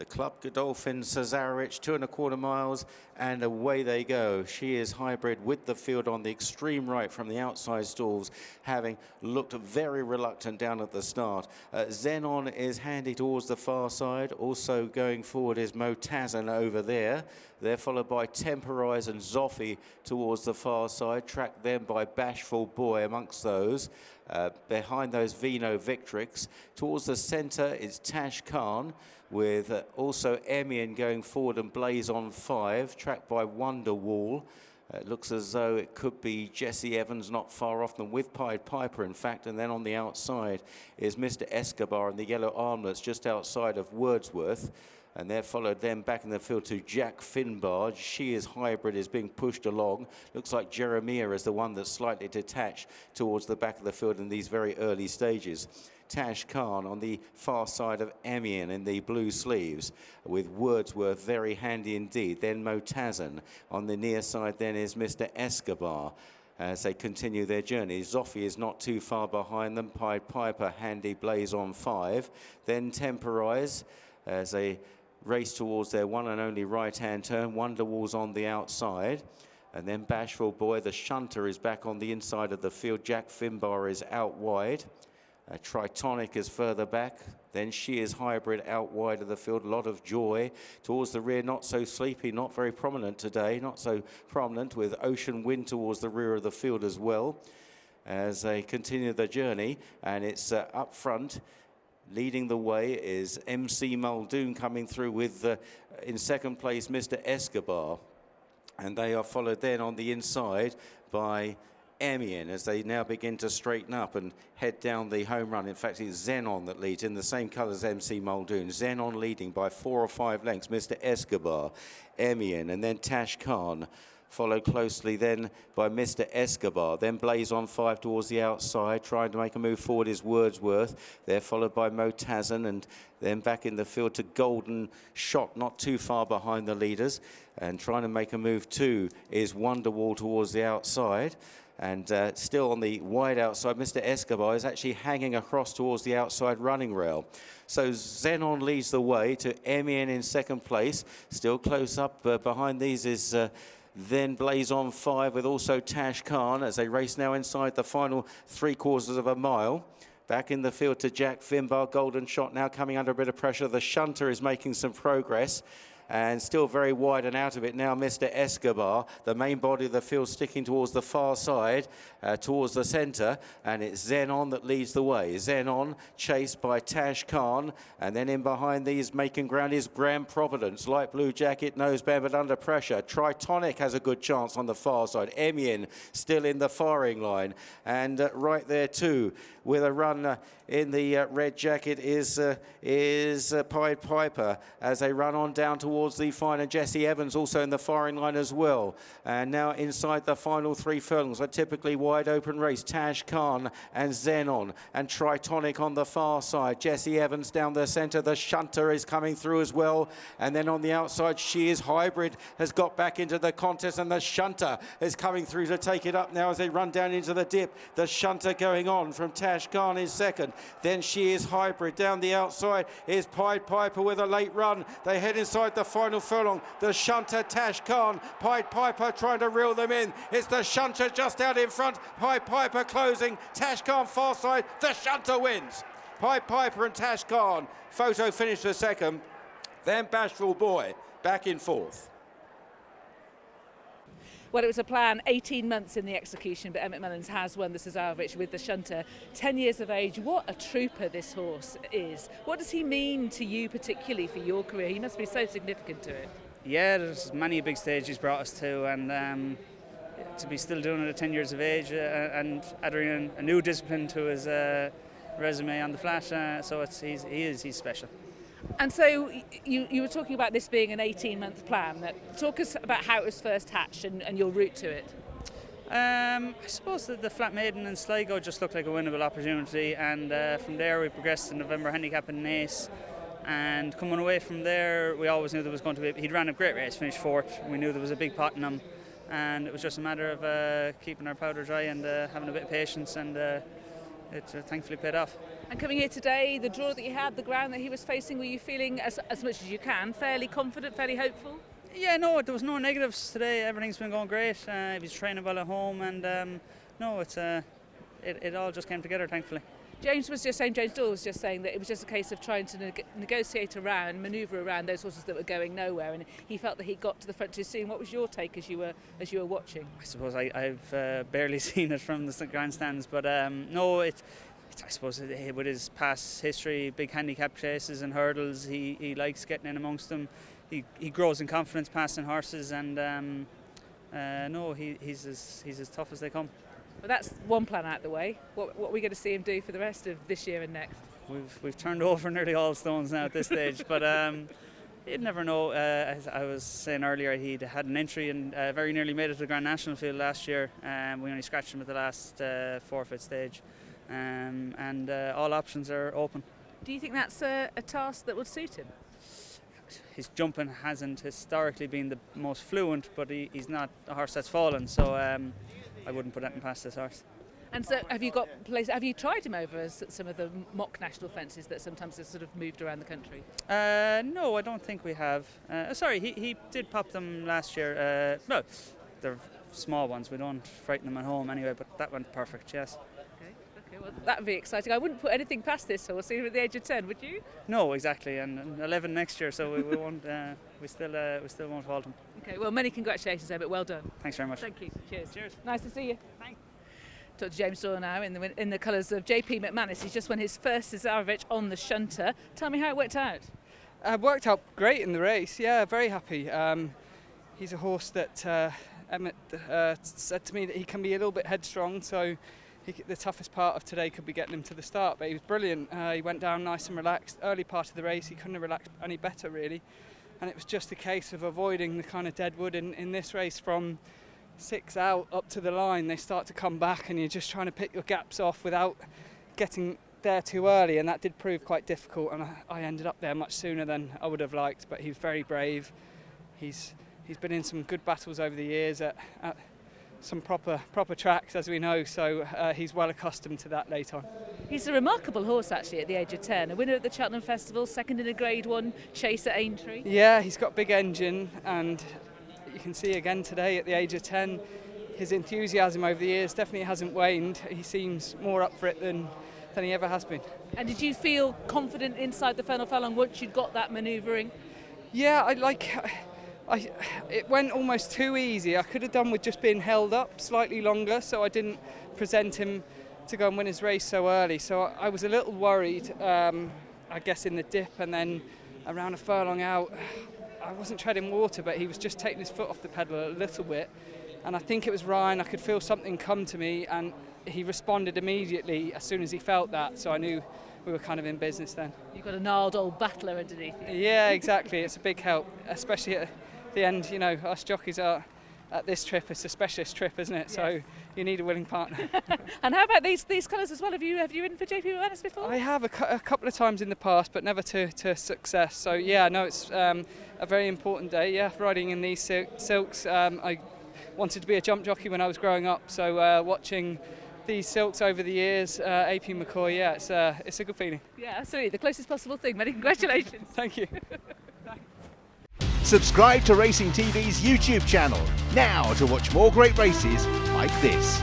the Club Godolphin Cesarewitch, 2¼ miles, and away they go. She is hybrid with the field on the extreme right from the outside stalls, having looked very reluctant down at the start. Xenon is handy towards the far side. Also going forward is Motazan over there. They're followed by Temporize and Zoffy towards the far side, tracked then by Bashful Boy amongst those. Behind those Vino Victrix. Towards the centre is Tashkhan, with also Emian going forward and Blaze on 5, tracked by Wonderwall. It looks as though it could be Jesse Evans not far off them, with Pied Piper, in fact. And then on the outside is Mr. Escobar in the yellow armlets just outside of Wordsworth. And they're followed then back in the field to Jack Finbarge. She is hybrid, is being pushed along. Looks like Jeremiah is the one that's slightly detached towards the back of the field in these very early stages. Tashkhan on the far side of Emian in the blue sleeves, with Wordsworth very handy indeed. Then Motazan. On the near side then is Mr. Escobar as they continue their journey. Zoffy is not too far behind them. Pied Piper, handy Blaze on 5. Then Temporize as they race towards their one and only right-hand turn. Wonderwall's on the outside. And then Bashful Boy, the Shunter, is back on the inside of the field. Jack Finbar is out wide. Tritonic is further back. Then She is Hybrid out wide of the field. A lot of Joy towards the rear. Not so sleepy, not very prominent today. Not so prominent, with Ocean Wind towards the rear of the field as well as they continue the journey. And it's up front. Leading the way is MC Muldoon coming through with, in second place, Mr. Escobar. And they are followed then on the inside by Emian as they now begin to straighten up and head down the home run. In fact, it's Xenon that leads in the same colour as MC Muldoon. Xenon leading by 4 or 5 lengths. Mr. Escobar, Emian, and then Tashkhan. Followed closely then by Mr. Escobar. Then Blaze on 5 towards the outside. Trying to make a move forward is Wordsworth. They're followed by Motazan, and then back in the field to Golden Shot, not too far behind the leaders. And trying to make a move too is Wonderwall towards the outside. And still on the wide outside, Mr. Escobar is actually hanging across towards the outside running rail. So Xenon leads the way to Emian in second place. Still close up behind these is then Blaze on 5 with also Tashkhan as they race now inside the final 3/4 of a mile. Back in the field to Jack Finbar. Golden Shot now coming under a bit of pressure. The Shunter is making some progress. And still very wide and out of it now, Mr. Escobar. The main body of the field sticking towards the far side, towards the centre. And it's Xenon that leads the way. Xenon chased by Tashkhan. And then in behind these making ground is Grand Providence. Light blue jacket, noseband, but under pressure. Tritonic has a good chance on the far side. Emian still in the firing line. And right there too, with a run in the red jacket is Pied Piper as they run on down towards the final. Jesse Evans also in the firing line as well. And now inside the final 3 furlongs, a typically wide open race. Tashkhan and Xenon and Tritonic on the far side. Jesse Evans down the centre. The Shunter is coming through as well. And then on the outside, She is Hybrid has got back into the contest, and the Shunter is coming through to take it up now as they run down into the dip. The Shunter going on from Tashkhan in second. Then She is Hybrid. Down the outside is Pied Piper with a late run. They head inside the final furlong. The Shunter, Tashkhan, Pied Piper trying to reel them in. It's the Shunter just out in front. Pied Piper closing. Tashkhan far side. The Shunter wins. Pied Piper and Tashkhan. Photo finish for second. Then Bashful Boy back in fourth. Well, it was a plan, 18 months in the execution, but Emmet Mullins has won the Cesarewitch with the Shunter. 10 years of age. What a trooper this horse is. What does he mean to you particularly for your career? He must be so significant to it. Yeah, there's many big stages he's brought us to, and to be still doing it at 10 years of age and adding a new discipline to his resume on the flat, so he's special. And so you were talking about this being an 18-month plan. Talk us about how it was first hatched and your route to it. I suppose that the Flat Maiden and Sligo just looked like a winnable opportunity, and from there we progressed to November Handicap and Nace. And coming away from there, we always knew there was going to be. He'd ran a great race, finished 4th. We knew there was a big pot in him, and it was just a matter of keeping our powder dry and having a bit of patience, and it thankfully paid off. And coming here today, the draw that you had, the ground that he was facing, were you feeling, as much as you can, fairly confident, fairly hopeful? Yeah, no, there was no negatives today. Everything's been going great. He was training well at home, and no, it all just came together, thankfully. James Doyle was just saying that it was just a case of trying to negotiate around, manoeuvre around those horses that were going nowhere, and he felt that he got to the front too soon. What was your take as you were watching? I suppose I've barely seen it from the grandstands, but no, I suppose with his past history, big handicap chases and hurdles, he likes getting in amongst them. He grows in confidence passing horses, and no, he's as tough as they come. Well, that's one plan out the way. What are we going to see him do for the rest of this year and next? We've turned over nearly all stones now at this stage, but you'd never know. As I was saying earlier, he'd had an entry and very nearly made it to the Grand National field last year. We only scratched him at the last forfeit stage, and all options are open. Do you think that's a task that would suit him? His jumping hasn't historically been the most fluent, but he's not a horse that's fallen, so I wouldn't put anything past this horse. And so have you tried him over some of the mock national fences that sometimes have sort of moved around the country? No, I don't think we have. Sorry, he did pop them last year. No, they're small ones. We don't frighten them at home anyway, but that went perfect, yes. Okay, well, that would be exciting. I wouldn't put anything past this horse, even at the age of 10, would you? No, exactly, and 11 next year, so we won't. We still won't fault him. Okay, well, many congratulations, Emmet. Well done. Thanks very much. Thank you. Cheers. Cheers. Nice to see you. Thanks. Talk to James Doyle now in the colours of JP McManus. He's just won his first Cesarewitch on the Shunter. Tell me how it worked out. Worked out great in the race. Yeah, very happy. He's a horse that Emmet said to me that he can be a little bit headstrong, so the toughest part of today could be getting him to the start, but he was brilliant. He went down nice and relaxed. Early part of the race, he couldn't have relaxed any better, really. And it was just a case of avoiding the kind of dead wood in this race from 6 out up to the line. They start to come back and you're just trying to pick your gaps off without getting there too early, and that did prove quite difficult, and I ended up there much sooner than I would have liked, but he was very brave. He's been in some good battles over the years at some proper tracks, as we know, so he's well accustomed to that late on. He's a remarkable horse, actually, at the age of 10. A winner at the Cheltenham Festival, second in a Grade 1 chase at Aintree. Yeah, he's got a big engine, and you can see again today at the age of 10, his enthusiasm over the years definitely hasn't waned. He seems more up for it than he ever has been. And did you feel confident inside the furlong once you'd got that manoeuvring? Yeah, it went almost too easy. I could have done with just being held up slightly longer, so I didn't present him to go and win his race so early. So I was a little worried, I guess, in the dip, and then around a furlong out, I wasn't treading water, but he was just taking his foot off the pedal a little bit. And I think it was Ryan. I could feel something come to me, and he responded immediately as soon as he felt that. So I knew we were kind of in business then. You've got a gnarled old battler underneath you. Yeah, exactly. It's a big help, especially at the end. You know, us jockeys are at this trip. It's a specialist trip, isn't it? Yes. So you need a willing partner. And how about these colours as well? Have you ridden for JP McManus before? I have a couple of times in the past, but never to success. So yeah, no, it's a very important day. Yeah, riding in these silks. I wanted to be a jump jockey when I was growing up, so watching these silks over the years, AP McCoy, yeah, it's a good feeling. Yeah, absolutely, the closest possible thing. Many congratulations. Thank you. Subscribe to Racing TV's YouTube channel now to watch more great races like this.